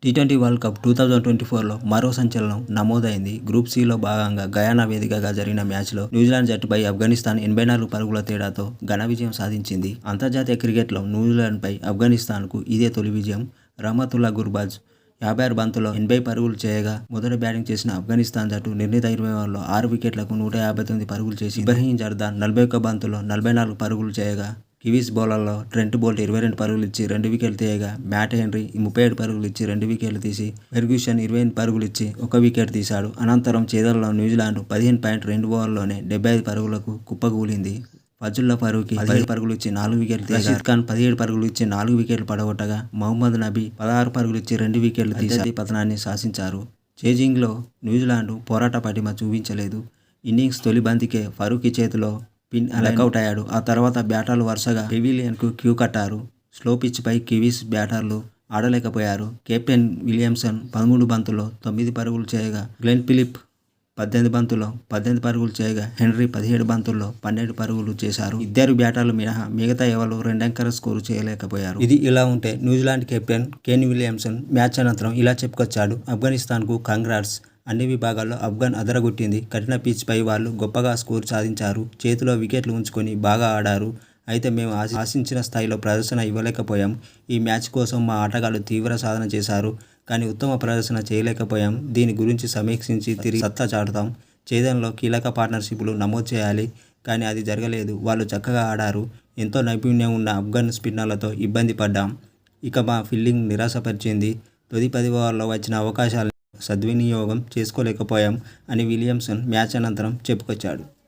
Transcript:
T20 world cup 2024లో మరో సంచలనం నమోదైంది. గ్రూప్ సిలో భాగంగా గయానా వేదికగా జరిగిన మ్యాచ్లో న్యూజిలాండ్ జట్టుపై ఆఫ్ఘనిస్తాన్ 84 పరుగుల తేడాతో ఘన విజయం సాధించింది. అంతర్జాతీయ క్రికెట్లో న్యూజిలాండ్పై ఆఫ్ఘనిస్తాన్కు ఇదే తొలి విజయం. రహమతుల్లా గుర్బాజ్ 56 బంతుల్లో 80 పరుగులు చేయగా మొదట బ్యాటింగ్ చేసిన ఆఫ్ఘనిస్తాన్ జట్టు నిర్ణీత 20 ఓవర్లలో 6 వికెట్లకు 159 పరుగులు చేసి ఇబ్రహీం జర్దాన్ 41 బంతుల్లో 44 పరుగులు చేయగా కివీస్ బౌలర్లో ట్రెంట్ బోల్ట్ 22 పరుగులు ఇచ్చి 2 వికెట్లు తీయగా మ్యాట్ హెన్రీ 37 పరుగులు ఇచ్చి 2 వికెట్లు తీసి ఫెర్గ్యూసన్ 28 పరుగులు ఇచ్చి 1 వికెట్ తీశాడు. అనంతరం చేదల్లో న్యూజిలాండ్ 15.2 ఓవర్లలోనే 75 పరుగులకు కుప్పకూలింది. ఫజుల్లా ఫరూకీ 15 పరుగులు ఇచ్చి 4 వికెట్లు తీశారు. రషీద్ ఖాన్ 17 పరుగులు ఇచ్చి 4 వికెట్లు పడగొట్టగా మహమ్మద్ నబీ 16 పరుగులు ఇచ్చి 2 వికెట్లు తీసి పతనాన్ని శాసించారు. చేజింగ్లో న్యూజిలాండ్ పోరాట పటిమ చూపించలేదు. ఇన్నింగ్స్ తొలి బంతికే ఫరూకీ చేతిలో పిన్ లకౌట్ అయ్యాడు. ఆ తర్వాత బ్యాటర్లు వరుసగా పెవిలియన్కు క్యూ కట్టారు. స్లో పిచ్పై కివీస్ బ్యాటర్లు ఆడలేకపోయారు. కెప్టెన్ విలియమ్సన్ 13 బంతుల్లో 9 పరుగులు చేయగా గ్లెన్ ఫిలిప్ 18 బంతుల్లో 18 పరుగులు చేయగా హెన్రీ 17 బంతుల్లో 12 పరుగులు చేశారు. ఇద్దరు బ్యాటర్లు మినహా మిగతా ఎవరు 2 అంకెల స్కోరు చేయలేకపోయారు. ఇది ఇలా ఉంటే New Zealand captain Kane Williamson match అనంతరం ఇలా చెప్పుకొచ్చాడు: ఆఫ్ఘనిస్తాన్కు కంగ్రాట్స్. అన్ని విభాగాల్లో ఆఫ్ఘన్ అదరగొట్టింది. కఠిన పిచ్పై వాళ్ళు గొప్పగా స్కోరు సాధించారు. చేతిలో వికెట్లు ఉంచుకొని బాగా ఆడారు. అయితే మేము ఆశించిన స్థాయిలో ప్రదర్శన ఇవ్వలేకపోయాం. ఈ మ్యాచ్ కోసం మా ఆటగాళ్లు తీవ్ర సాధన చేశారు. కానీ ఉత్తమ ప్రదర్శన చేయలేకపోయాం. దీని గురించి సమీక్షించి తిరిగి సత్తా చాటుతాం. ఛేదనలో కీలక పార్ట్నర్షిప్లు నమోదు చేయాలి. కానీ అది జరగలేదు. వాళ్ళు చక్కగా ఆడారు. ఎంతో నైపుణ్యం ఉన్న ఆఫ్ఘన్ స్పిన్నర్లతో ఇబ్బంది పడ్డాం. ఇక మా ఫీల్డింగ్ నిరాశపరిచింది. తుది 10 ఓవర్లలో వచ్చిన అవకాశాలను సద్వినియోగం చేసుకోలేకపోయాం అని విలియమ్సన్ మ్యాచ్ అనంతరం చెప్పుకొచ్చాడు.